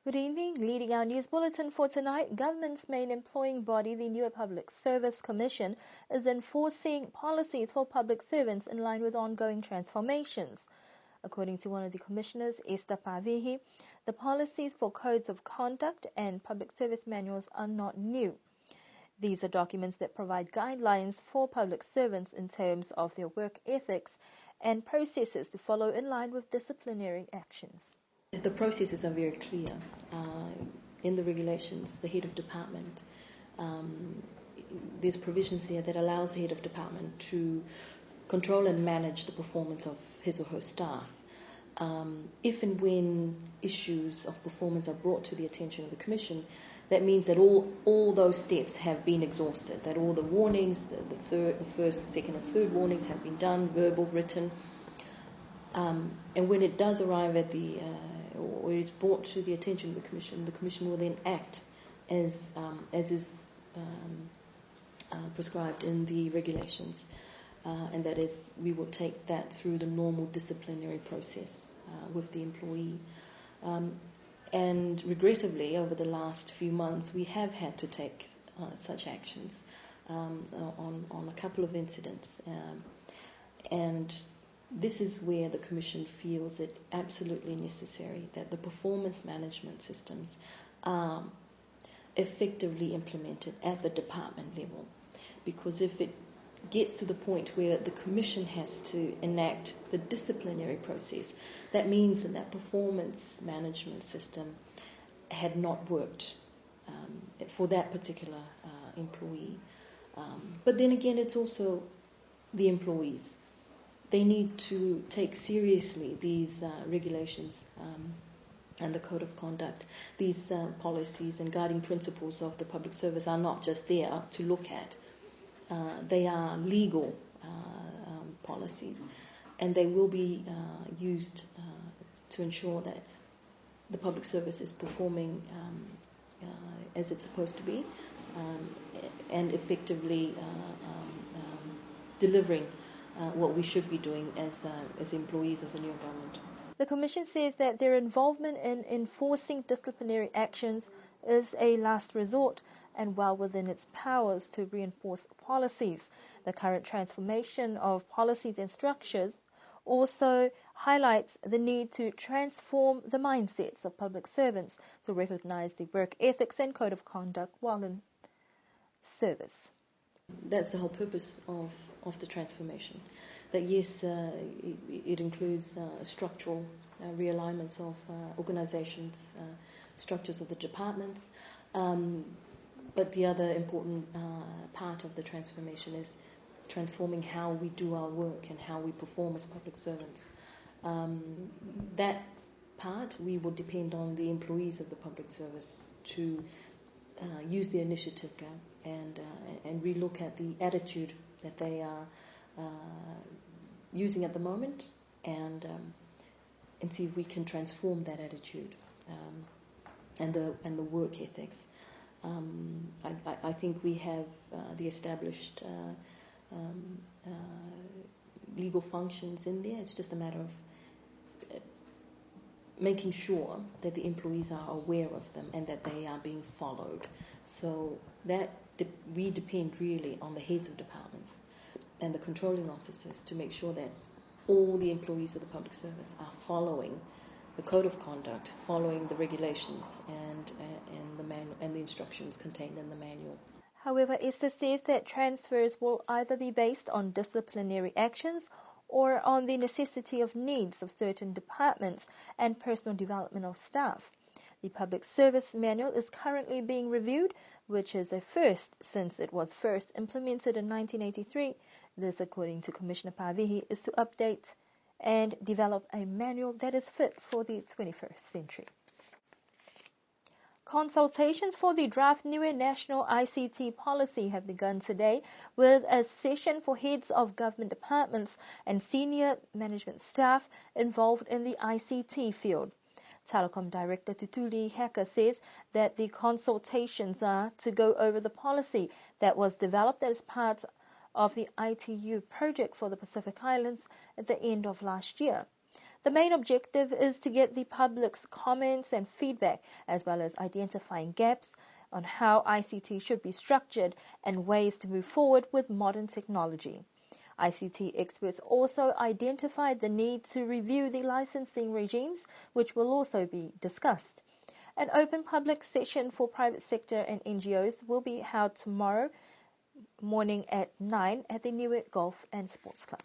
Good evening. Leading our news bulletin for tonight, government's main employing body, the new Public Service Commission, is enforcing policies for public servants in line with ongoing transformations. According to one of the commissioners, STI Policy, the policies for codes of conduct and public service manuals are not new. These are documents that provide guidelines for public servants in terms of their work ethics and processes to follow in line with disciplinary actions. The processes are very clear. In the regulations, the head of department, there's provisions there that allows the head of department to control and manage the performance of his or her staff. If and when issues of performance are brought to the attention of the Commission, that means that all those steps have been exhausted, that all the warnings, the first, second and third warnings have been done, verbal, written. And when it does arrive at or is brought to the attention of the Commission will then act as is prescribed in the regulations. And that is, we will take that through the normal disciplinary process with the employee. And regrettably, over the last few months, we have had to take such actions on a couple of incidents. And this is where the Commission feels it absolutely necessary that the performance management systems are effectively implemented at the department level. Because if it gets to the point where the Commission has to enact the disciplinary process, that means that performance management system had not worked for that particular employee. But then again, it's also the employees. They need to take seriously these regulations and the code of conduct. These policies and guiding principles of the public service are not just there to look at. They are legal policies, and they will be used to ensure that the public service is performing as it's supposed to be and effectively delivering what we should be doing as employees of the new government. The Commission says that their involvement in enforcing disciplinary actions is a last resort and well within its powers to reinforce policies. The current transformation of policies and structures also highlights the need to transform the mindsets of public servants to recognize the work ethics and code of conduct while in service. That's the whole purpose of the transformation. That yes, it includes structural realignments of organizations, structures of the departments, but the other important part of the transformation is transforming how we do our work and how we perform as public servants. That part we will depend on the employees of the public service to use the initiative and relook at the attitude that they are using at the moment and see if we can transform that attitude and the work ethics. I think we have the established legal functions in there. It's just a matter of making sure that the employees are aware of them and that they are being followed. So that we depend really on the heads of departments and the controlling officers to make sure that all the employees of the public service are following the code of conduct, following the regulations and the instructions contained in the manual. However, Esther says that transfers will either be based on disciplinary actions or on the necessity of needs of certain departments and personal development of staff. The Public Service Manual is currently being reviewed, which is a first since it was first implemented in 1983. This, according to Commissioner Pavihi, is to update and develop a manual that is fit for the 21st century. Consultations for the draft new national ICT policy have begun today with a session for heads of government departments and senior management staff involved in the ICT field. Telecom Director Tutuli Heka says that the consultations are to go over the policy that was developed as part of the ITU project for the Pacific Islands at the end of last year. The main objective is to get the public's comments and feedback, as well as identifying gaps on how ICT should be structured and ways to move forward with modern technology. ICT experts also identified the need to review the licensing regimes, which will also be discussed. An open public session for private sector and NGOs will be held tomorrow morning at 9 at the Niue Golf and Sports Club.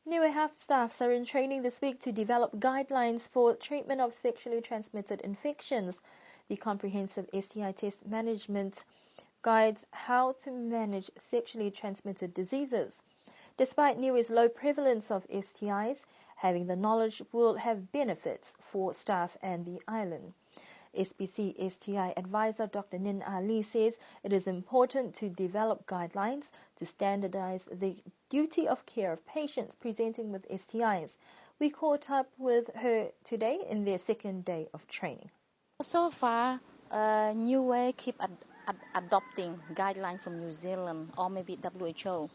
Niue health staffs are in training this week to develop guidelines for treatment of sexually transmitted infections. The comprehensive STI test management guides how to manage sexually transmitted diseases. Despite Niue's low prevalence of STIs, having the knowledge will have benefits for staff and the island. SBC STI advisor Dr. Nin Ali says it is important to develop guidelines to standardize the duty of care of patients presenting with STIs. We caught up with her today in their second day of training. So far, Niue keep adopting guidelines from New Zealand or maybe WHO.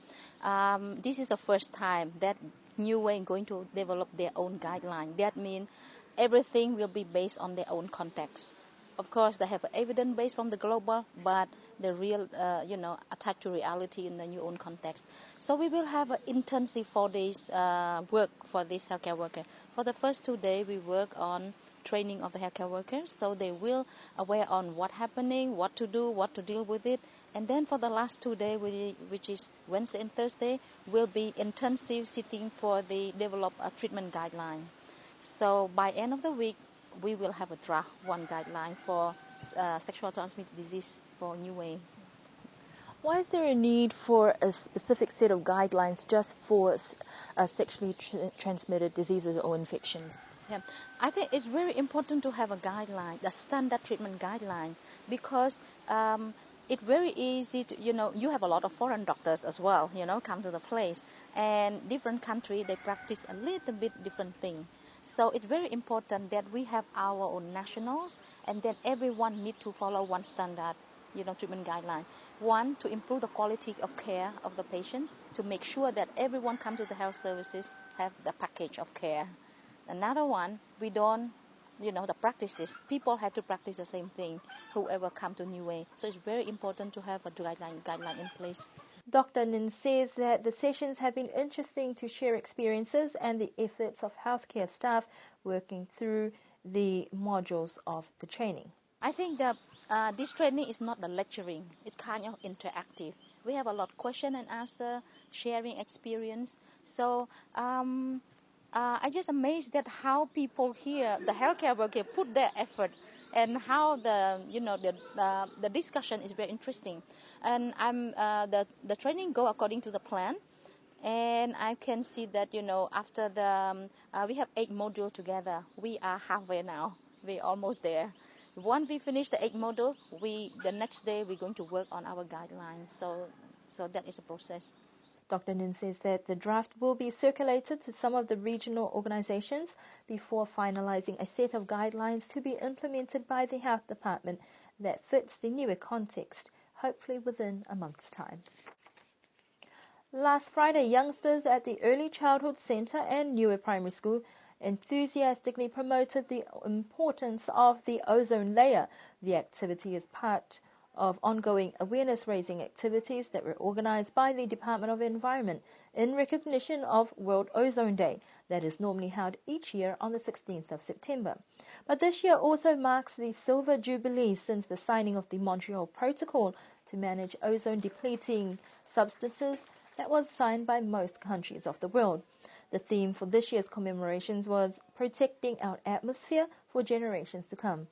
This is the first time that Niue is going to develop their own guideline. That means everything will be based on their own context. Of course, they have evidence based from the global, but the real, attached to reality in the new own context. So we will have an intensive 4 days work for this healthcare worker. For the first 2 days, we work on training of the healthcare workers, so they will aware on what happening, what to do, what to deal with it. And then for the last 2 days, which is Wednesday and Thursday, will be intensive sitting for the develop a treatment guideline. So by end of the week, we will have a draft one guideline for sexual transmitted disease for Niue. Why is there a need for a specific set of guidelines just for sexually transmitted diseases or infections? Yeah, I think it's very important to have a guideline, the standard treatment guideline, because it's very easy to, you have a lot of foreign doctors as well, come to the place, and different countries, they practice a little bit different thing. So it's very important that we have our own nationals, and then everyone need to follow one standard, treatment guideline. One, to improve the quality of care of the patients, to make sure that everyone comes to the health services have the package of care. Another one, we don't, the practices. People have to practice the same thing, whoever come to Niue. So it's very important to have a guideline in place. Dr. Nin says that the sessions have been interesting to share experiences and the efforts of healthcare staff working through the modules of the training. I think that this training is not the lecturing. It's kind of interactive. We have a lot of question and answer, sharing experience. So I just amazed at how people here, the healthcare worker, put their effort, and how the discussion is very interesting. And the training go according to the plan, and I can see that after the we have 8 modules together. We are halfway now. We're almost there. Once we finish the 8 module, the next day we're going to work on our guidelines. So that is a process. Dr. Nin says that the draft will be circulated to some of the regional organizations before finalizing a set of guidelines to be implemented by the health department that fits the Niue context, hopefully within a month's time. Last Friday, youngsters at the Early Childhood Centre and Niue Primary School enthusiastically promoted the importance of the ozone layer. The activity is part of ongoing awareness-raising activities that were organized by the Department of Environment in recognition of World Ozone Day that is normally held each year on the 16th of September. But this year also marks the Silver Jubilee since the signing of the Montreal Protocol to manage ozone-depleting substances that was signed by most countries of the world. The theme for this year's commemorations was Protecting Our Atmosphere for Generations to Come.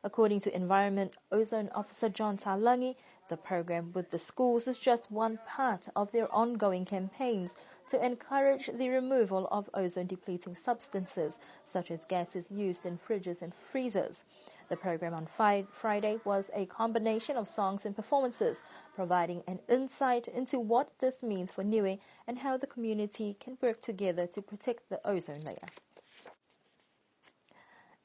According to Environment Ozone Officer John Talangi, the program with the schools is just one part of their ongoing campaigns to encourage the removal of ozone-depleting substances, such as gases used in fridges and freezers. The program on Friday was a combination of songs and performances, providing an insight into what this means for Niue and how the community can work together to protect the ozone layer.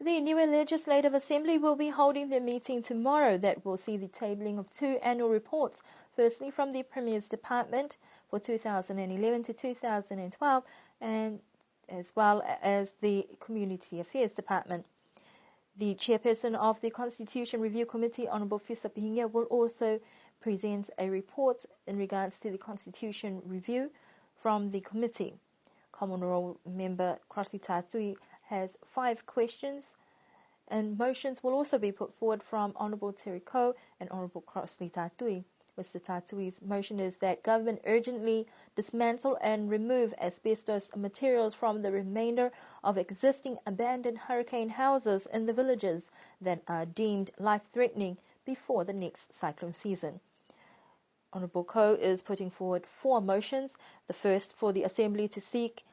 The Niue Legislative Assembly will be holding their meeting tomorrow that will see the tabling of 2 annual reports, firstly from the Premier's Department for 2011 to 2012 and as well as the Community Affairs Department. The chairperson of the Constitution Review Committee, Honourable Fisa Pihinga, will also present a report in regards to the Constitution Review from the committee. Common Role Member Crossley Tatui has 5 questions, and motions will also be put forward from Honourable Terry Ko and Honourable Crossley Tatui. Mr. Tatui's motion is that government urgently dismantle and remove asbestos materials from the remainder of existing abandoned hurricane houses in the villages that are deemed life-threatening before the next cyclone season. Honourable Ko is putting forward 4 motions. The first for the Assembly to seek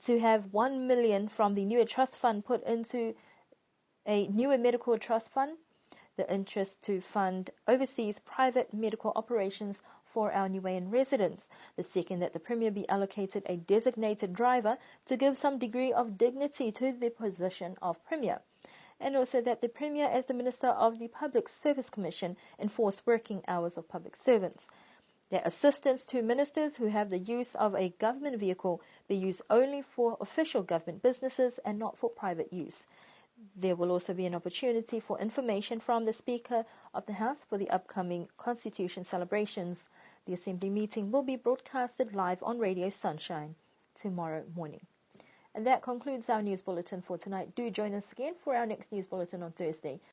to have 1 million from the Newer Trust Fund put into a Newer Medical Trust Fund, the interest to fund overseas private medical operations for our Niuean residents. The second, that the Premier be allocated a designated driver to give some degree of dignity to the position of Premier. And also that the Premier, as the Minister of the Public Service Commission, enforce working hours of public servants. That assistance to ministers who have the use of a government vehicle be used only for official government businesses and not for private use. There will also be an opportunity for information from the Speaker of the House for the upcoming Constitution celebrations. The Assembly meeting will be broadcasted live on Radio Sunshine tomorrow morning. And that concludes our news bulletin for tonight. Do join us again for our next news bulletin on Thursday.